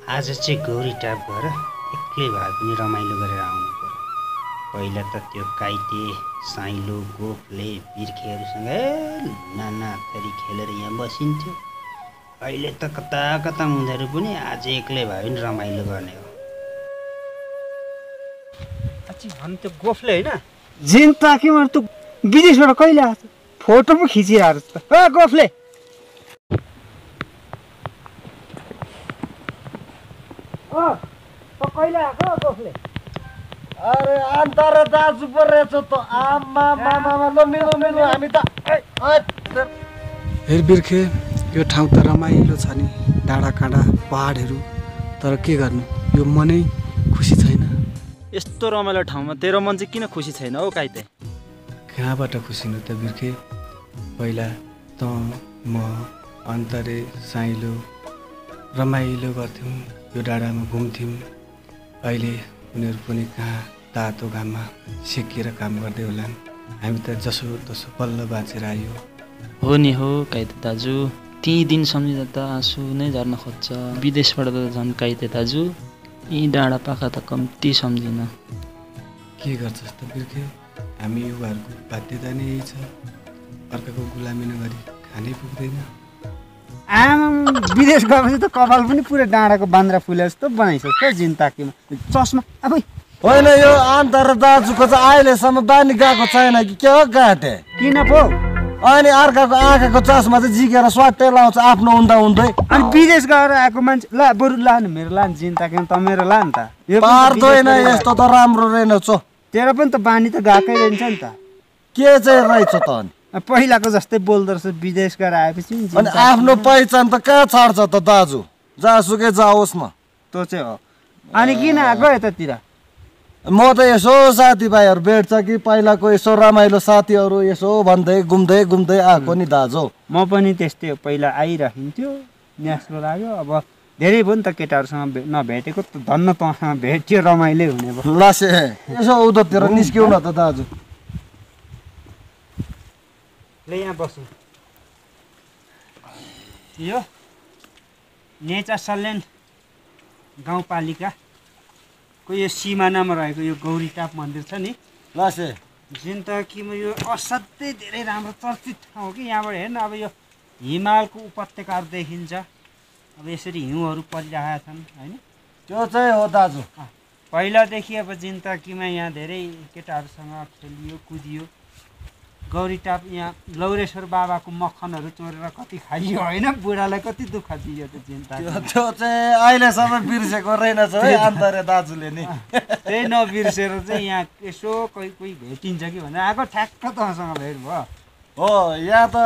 आज चाहिँ गौरी टाप गएर एक्लै भए पनि रमाइलो गरेर आउनु पर्यो। पहिला त त्यो काइते साइलो गोफले बिर्खेहरूसँग नाना थरी खेलेर यहाँ बसिन्थ्यो। अहिले त कता कता उनीहरू पनि आज एक्लै भए पनि रमाइलो गर्ने हो। अच्छी भन त्यो गोफले होइन जिन ताकि म त विदेशबाट कहिले आछ फोटो पो खिचिरहेको छ त। ए गोफले कहिले आएको गोफले? अरे अन्तर दाजु पो रहेछ त। आमा मामा ल मिलो मिलो हामी त हेर बिर्खे यो ठाउँ त रमाइलो छ नि, डाँडा काँडा पहाडहरू, तर के गर्नु यो मनै खुसी छैन। यस्तो रमाइलो ठाउँमा तेरो मन चाहिँ किन खुसी छैन हौ काइते? कहाँबाट खुसी न त बिर्खे? पहिला त म अन्तरे साइलो रमाइलो गर्थ्यौँ, यो डाँडामा घुम्थ्यौँ। अहिले उनीहरू पनि कहाँ तातो घाममा सेकिएर काम गर्दै होलान्। हामी त जसो तसो बल्ल बाँचेर आयो। हो नि हो काइते दाजु, ती दिन सम्झिँदा त आँसु नै झर्न खोज्छ। विदेशबाट त झन् काइते दाजु, यी डाँडा पाखा त कम्ती सम्झिन। के गर्छस् त बिर्खे, हामी युवाहरूको बाध्यता नै यही छ, अर्काको गुलामी नगरी खानै पुग्दैन। आमा विदेश गएपछि त कपाल पनि पुरै डाँडाको बान्द्रा फुले जस्तो बनाइसक्छ त जिन ताकीमा चस्मा। अब होइन यो अन्तर दाजुको चाहिँ अहिलेसम्म बानी गएको छैन कि के हो काटे? किन पो? अनि अर्काको आँखाको चस्मा चाहिँ जिकेर स्वाटै लाउँछ आफ्नो हुँदा हुँदै। अनि विदेश गएर आएको मान्छे ला बरु ला न मेरो ला न जिन ताकीमा त मेरो ला नि त। यो पार्दैन यस्तो त राम्रो रहेनछ। तेरो पनि त बानी त गएकै रहन्छ नि त। के चाहिँ रहेछ त? अनि पहिलाको जस्तै बोल्दो रहेछ विदेश गएर आएपछि। अनि आफ्नो पहिचान त कहाँ छाड्छ त दाजु? जहाँसुकै जाओस् न। त्यो चाहिँ हो। अनि किन आएको यतातिर? म त यसो साथीभाइहरू भेट्छ कि पहिलाको यसो रमाइलो साथीहरू यसो भन्दै घुम्दै घुम्दै आएको नि दाजु। म पनि त्यस्तै हो, पहिला आइराखिन्थ्यो न्यास्रो लाग्यो। अब धेरै भयो नि त केटाहरूसँग नभेटेको त, धन्न तँसँग भेट्यो रमाइलो हुने भयो। लासे यसो उतातिर निस्क्यौ न त दाजु। ल यहाँ बसौँ। यो नेचर सल्यान गाउँपालिकाको यो सिमानामा रहेको यो गौरी टाप मन्दिर छ नि लासे, जिन्दगीमा यो असाध्यै धेरै राम्रो चर्चित ठाउँ हो कि। यहाँबाट हेर्न अब यो हिमालको उपत्यकाहरू देखिन्छ। अब यसरी हिउँहरू परिरहेका छन् होइन। त्यो चाहिँ हो दाजु। पहिलादेखि अब जिन्दगीमा यहाँ धेरै केटाहरूसँग खेलियो कुदियो। गौरी टाप यहाँ लौरेश्वर बाबाको मक्खनहरू चोरेर कति खाइयो होइन, बुढालाई कति दुःख दियो त जिन्ता। त्यो चाहिँ अहिलेसम्म बिर्सेको रहेनछ है अन्तरे दाजुले नि। त्यही नबिर्सेर चाहिँ यहाँ यसो कोही कोही भेटिन्छ कि भनेर आएको, ठ्याक्क तँसँग भेट भयो। हो यहाँ त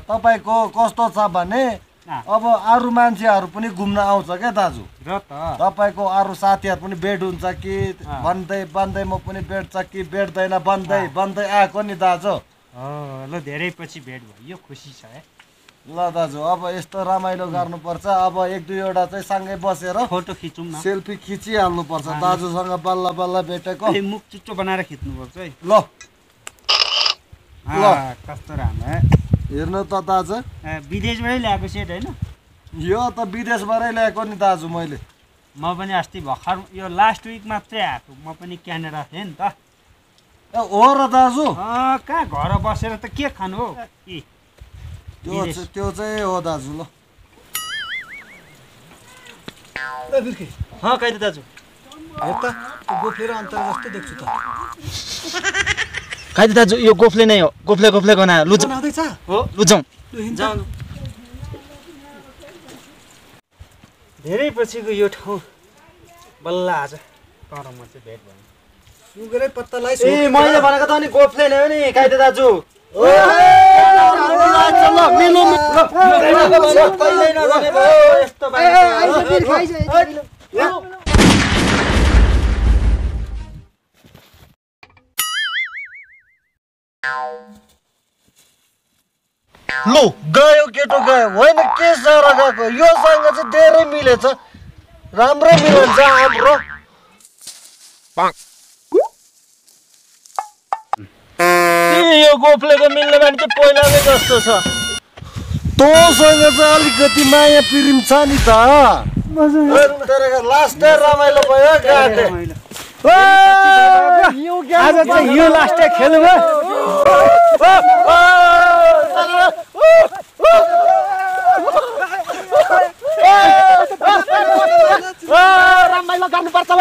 तपाईँको कस्तो छ भने अब अरू मान्छेहरू पनि घुम्न आउँछ क्या दाजु। र त तपाईँको अरू साथीहरू पनि भेट हुन्छ कि भन्दै भन्दै म पनि भेट्छ कि भेट्दैन भन्दै भन्दै आएको नि दाजु। ल धेरै पछि भेट भयो, यो खुसी छ है। ल दाजु अब यस्तो रमाइलो गर्नुपर्छ। अब एक दुईवटा चाहिँ सँगै बसेर फोटो खिचौँ न, सेल्फी खिचिहाल्नुपर्छ दाजुसँग बल्ल बल्ल भेटेको। मुख चिच्चो बनाएर खिच्नुपर्छ है। ल कस्तो राम्रो हेर्नु त दाजु, विदेशबाटै ल्याएको सेट होइन? यो त विदेशबाटै ल्याएको नि दाजु मैले। म पनि अस्ति भर्खर यो लास्ट विक मात्रै आएको, म पनि क्यानाडा थिएँ नि त। ए हो र दाजु? कहाँ घर बसेर त के खानु हो? त्यो चाहिँ हो दाजु। ल काइते दाजु हेर त गोफले र अन्तर जस्तो देख्छु त। काइते दाजु यो गोफले नै हो, गोफले गोफले गना लुजाउँ हो लुजाउँ। धेरै पछिको यो ठाउँ बल्ल आज तर म चाहिँ भेट भयो। सुगरै पत्ता लगाइ। ए मैले भनेको त नि गोफले नै हो नि काइते दाजु। लु गयो केटो गयो, होइन के साह्रो गएको। योसँग चाहिँ धेरै मिलेछ, राम्रै मिल्छ हाम्रो। यो गोफलेको मिल्ने बानी चाहिँ पहिलाकै जस्तो छ। तँसँग चाहिँ अलिकति माया प्रेम छ नि त। लास्ट रमाइलो भयो गाटे आज चाहिँ यो लास्ट खेल्नु रमाइलो गर्नुपर्छ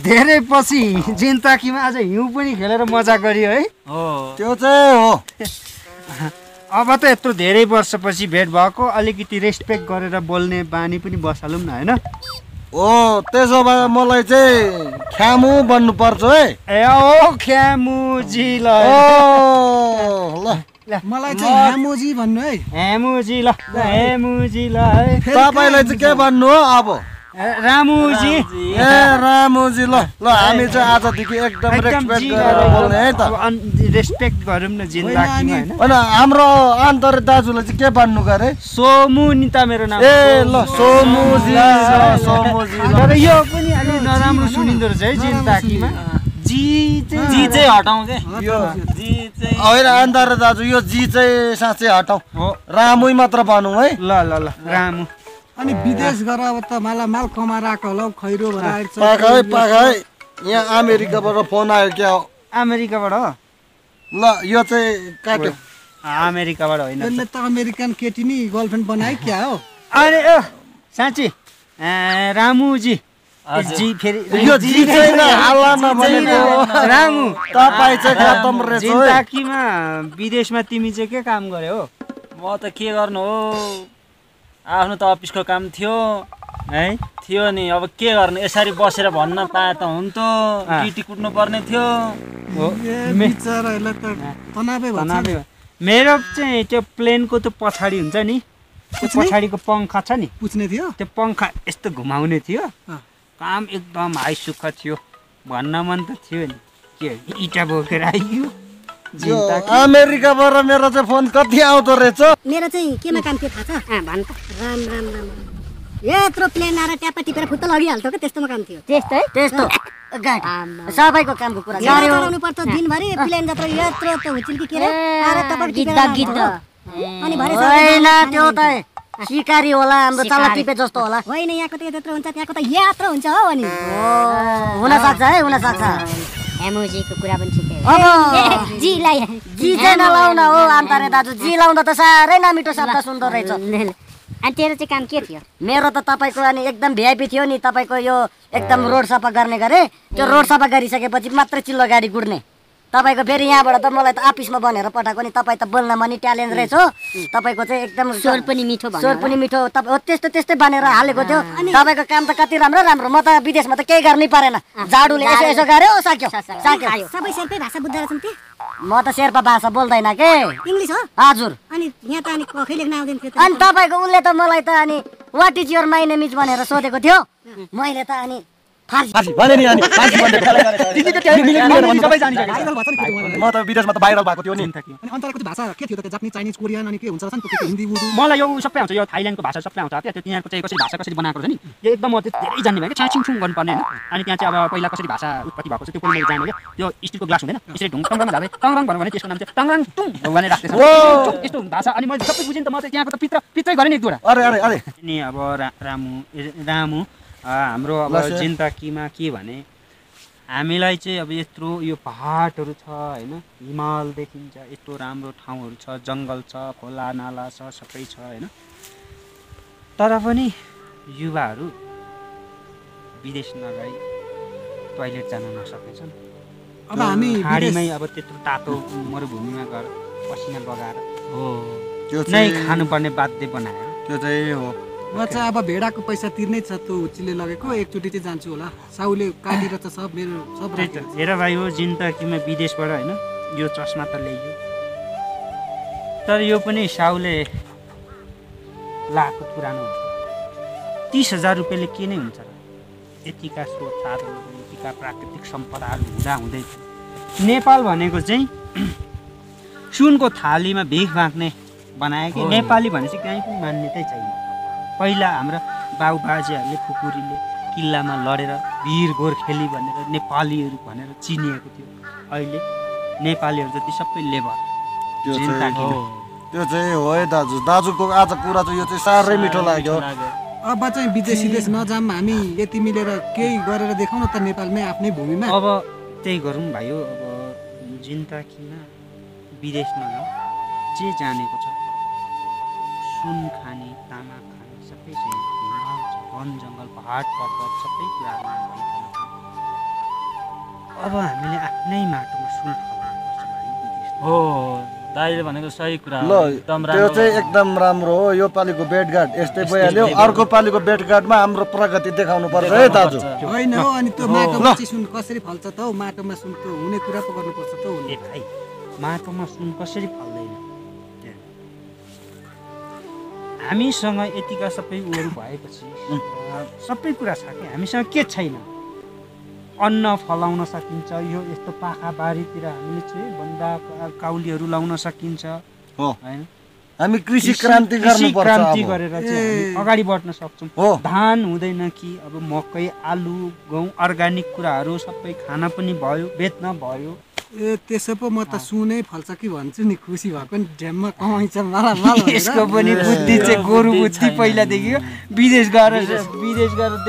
धेरै पछि जिन्ताकीमा आज हिउँ पनि खेलेर मजा गरियो है त्यो चाहिँ हो अब त यत्रो धेरै वर्षपछि भेट भएको अलिकति रेस्पेक्ट गरेर बोल्ने बानी पनि बसालौँ न होइन ओ त्यसो भए मलाई चाहिँ ख्यामु बन्नुपर्छ है ए ओ ख्यामुजी ल मलाई चाहिँ ह्यामोजी भन्नु है हेमुजी ल हेमुजी ल है तपाईँलाई चाहिँ के भन्नु हो अब रामुजी ए रामुजी ल ल हामी चाहिँ आजदेखि एकदम रेस्पेक्ट गरेर बोल्ने है त रेस्पेक्ट गरौँ न जिन्दाकीमा होइन होइन हाम्रो अन्तरे दाजुलाई चाहिँ के भन्नु गरे सोमु नि त मेरो नाम ए ल सोमुजी सोमुजी तर यो पनि अलि नराम्रो सुनिँदो रहेछ है जिन्दाकीमा जी चाहिँ हटाउँ के यो होइन अन्तरे दाजु यो जी चाहिँ साँच्चै हटाउँ रामुई मात्र भनौँ है ल ल ल रामु अनि विदेश गएर अब त मालामाल कमाएर आएको होला हौ खैरो भएर पाखा है यहाँ अमेरिकाबाट फोन आयो क्या हो अमेरिकाबाट हो ल यो चाहिँ काट्यो अमेरिकाबाट होइन यसले त अमेरिकन केटी नि गर्लफ्रेन्ड बनायो क्या हो अरे ओ साँच्ची रामुजी जी फेरि यो जी चाहिँ हल्ला नभनेको रामु तपाईँ चाहिँ खतम रहेछ है जिन्दाकीमा विदेशमा तिमी चाहिँ के काम गर्यो हो म त के गर्नु हो आफ्नो त अफिसको काम थियो है थियो नि अब के गर्नु यसरी बसेर भन्न पाए त हुन्थ्यो ड्युटी कुट्नु पर्ने थियो बिचराहरूलाई त तनावै भन्छ मेरो चाहिँ त्यो प्लेनको त्यो पछाडि हुन्छ नि त्यो पछाडिको पङ्खा छ नि पुछ्ने थियो त्यो पङ्खा यस्तो घुमाउने थियो काम एकदम हाई सुख थियो भन्न मन त थियो नि के इँटा बोकेर आइयो यो अमेरिकाबाट मेरो चाहिँ फोन कति आउँदो रहेछ मेरो चाहिँ केमा काम थियो थाहा छ भन् त राम राम राम यत्रो प्लेन आएर ट्यापा टिपेर फुत्त लगिहाल्थ्यो क्या त्यस्तोमा काम थियो त्यस्तो सबैको कामको कुरा चलाउनु पर्छ दिनभरि प्लेन जत्रो यत्रो त हुचिल कि के रे आएर टपक टिपेर अनि भरे होइन त्यो त सिकारी होला हाम्रो चल्ला टिपे जस्तो होला होइन यहाँको त यत्रो हुन्छ त्यहाँको त यात्रा हुन्छ हो अनि हुन सक्छ है हुन सक्छ हेमुजीको कुरा पनि ठिकै अब जीलाई जी चाहिँ नलाउन हो अन्तरे दाजु जी लाउँदा त साह्रै नमिठो शब्द सुन्दो रहेछ अनि तेरो चाहिँ काम के थियो मेरो त तपाईँको अनि एकदम भिआइपी थियो नि तपाईँको यो एकदम रोड सफा गर्ने गरे त्यो रोड सफा गरिसकेपछि मात्रै चिल्लो गाडी गुड्ने तपाईँको फेरि यहाँबाट त मलाई त अफिसमा बनेर पठाएको नि तपाईँ त बोल्नमा नि ट्यालेन्ट रहेछ हो तपाईँको चाहिँ एकदम स्वर पनि मिठो त्यस्तो त्यस्तै बनेर हालेको थियो तपाईँको काम त कति राम्रो राम्रो म त विदेशमा त केही गर्नै परेन झाडुले यसो यसो गर्यो साक्यो सबै शेर्पै भाषा बुझ्दो रहेछन् त्यो म त शेर्पा भाषा बोल्दैन के इङ्ग्लिस हो हजुर अनि यहाँ त अनि कखै लेख्न आउँदैन थियो अनि तपाईँको उनले त मलाई त अनि what is your my name is भनेर सोधेको थियो मैले त अनि फार्सी भने नि अनि फार्सी म त विदेशमा त भाइरल भएको थियो नि अनि अन्तरको भाषा के थियो त जापानिज चाइनिज कोरियन अनि के हुन्छ नि त हिन्दी उर्दू मलाई यो सबै आउँछ यो थाइल्यान्डको भाषा सबै आउँछ त्यो तिनीहरूको चाहिँ कसरी भाषा कसरी बनाएको छ नि यो एकदम म धेरै जान्ने भयो क्या छाछिङ गर्नुपर्ने होइन अनि त्यहाँ चाहिँ अब पहिला कसरी भाषा उत्पत्ति भएको छ त्यो पनि मैले जाने क्या यो स्टिलको ग्लास हुँदैन यसरी ढुङ टङरङ झार्दै टङरङ भन्यो भने त्यसको नाम चाहिँ टङरङ टुङ भनेर राख्दैछ यस्तो भाषा अनि मैले सबै बुझेँ नि त म चाहिँ त्यहाँको त पित्रै गरेँ नि एक दुईवटा अरे अनि अब रामु हाम्रो अब जिन्दाकीमा के भने हामीलाई चाहिँ अब यत्रो यो पहाडहरू छ होइन हिमाल देखिन्छ यत्रो राम्रो ठाउँहरू छ जङ्गल छ खोला नाला छ सबै छ होइन तर पनि युवाहरू विदेश नगई टोइलेट जान नसकेछन् अब हामी खाडीमै अब त्यत्रो तातो मरुभूमिमा गएर पसिना बगाएर त्यो नै खानुपर्ने बाध्य बनाएर त्यो चाहिँ हो म चाहिँ अब भेडाको पैसा तिर्नै छ त्यो हुच्चीले लगेको एकचोटि चाहिँ जान्छु होला साउले काटेर त सब मेरो सब हेर भाइ हो जिन्दगीमा विदेशबाट होइन यो चस्मा त ल्याइयो तर यो पनि साउले लाएको पुरानो हुन्छ 30,000 रुपियाँले के नै हुन्छ र यतिका स्रोत साधनहरू यतिका प्राकृतिक सम्पदाहरू हुँदै नेपाल भनेको चाहिँ सुनको थालीमा भिख माग्ने बनायो कि नेपाली भनेपछि कहीँ पनि मान्यतै छैन पहिला हाम्रा बाबुबाजेहरूले खुकुरीले किल्लामा लडेर वीर गोर्खेली भनेर नेपालीहरू भनेर चिनिएको थियो। अहिले नेपालीहरू जति सबै लेबर। त्यो चाहिँ हो है दाजु। दाजुको आज कुरा चाहिँ यो चाहिँ साह्रै मिठो लाग्यो। अब चाहिँ विदेश विदेश नजाम, हामी यति मिलेर केही गरेर देखाउँ न त नेपालमै आफ्नै भूमिमा। अब त्यही गरौँ भाइ हो। अब जिन्दगीमा विदेश नजाउँ, जे जानेको छ सुन खाने तामा खाने सबै चाहिँ हिमाल छ, वन जङ्गल पहाड पर्वत सबै कुरामा अब हामीले आफ्नै माटोमा सुन फलाउनुपर्छ भाइ विदेश। हो दाइले भनेको सही कुरा ल त्यो चाहिँ एकदम राम्रो हो। यो पालिको भेटघाट यस्तै भइहाल्यो। अर्को पालिको भेटघाटमा हाम्रो प्रगति देखाउनु पर्छ है दाजु। होइन हो, अनि त्यो माटोमा चाहिँ सुन कसरी फल्छ त हौ? माटोमा सुन त हुने कुरा पो गर्नुपर्छ त हौ। ए भाइ माटोमा सुन कसरी फल्दैन? हामीसँग यतिका सबै उयोहरू भएपछि सबै कुरा छ कि हामीसँग के छैन? अन्न फलाउन सकिन्छ। यो यस्तो पाखा बारीतिर हामीले चाहिँ बन्दा काउलीहरू लाउन सकिन्छ हैन? हामी कृषि क्रान्ति गर्नुपर्छ। क्रान्ति गरेर चाहिँ हामी अगाडि बढ्न सक्छौँ। धान हुँदैन कि अब मकै आलु गहुँ अर्ग्यानिक कुराहरू सबै खान पनि भयो, बेच्न भयो। ए त्यसो पो म त सुनै फल्छ कि भन्छु नि। खुसी भएको नि झ्याममा कमाइन्छ माला। यसको पनि बुद्धि चाहिँ गोरु बुद्धि पहिलादेखि विदेश गएर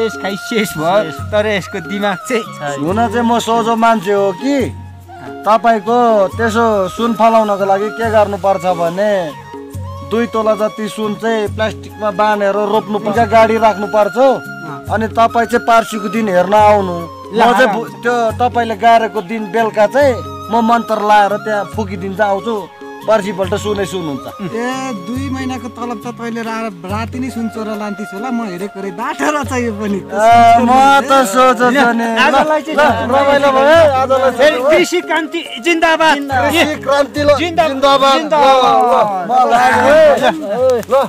देश खाइ शेष भयो, तर यसको दिमाग चाहिँ हुन चाहिँ म सोझो मान्छे हो कि तपाईँको त्यसो सुन फलाउनको लागि के गर्नुपर्छ भने 2 तोला जति सुन चाहिँ प्लास्टिकमा बाँधेर रोप्नुपर्छ, गाडी राख्नुपर्छ। अनि तपाईँ चाहिँ पार्सीको दिन हेर्न आउनु। म चाहिँ त्यो तपाईँले गाडेको दिन बेलुका चाहिँ म मन्त्र लाएर त्यहाँ फुकिदिन्छ आउँछु। पर्सिपल्ट सुनै सुन हुन्छ। ए 2 महिनाको तलब त तैँले राति नै सुन चोरा लान्थिस् होला। म हेरेको रे बाटो रहेछ यो पनि। म त सोच रमाइलो भयो आजलाई। कृषि क्रान्ति जिन्दाबाद। कृषि क्रान्ति जिन्दाबाद। ल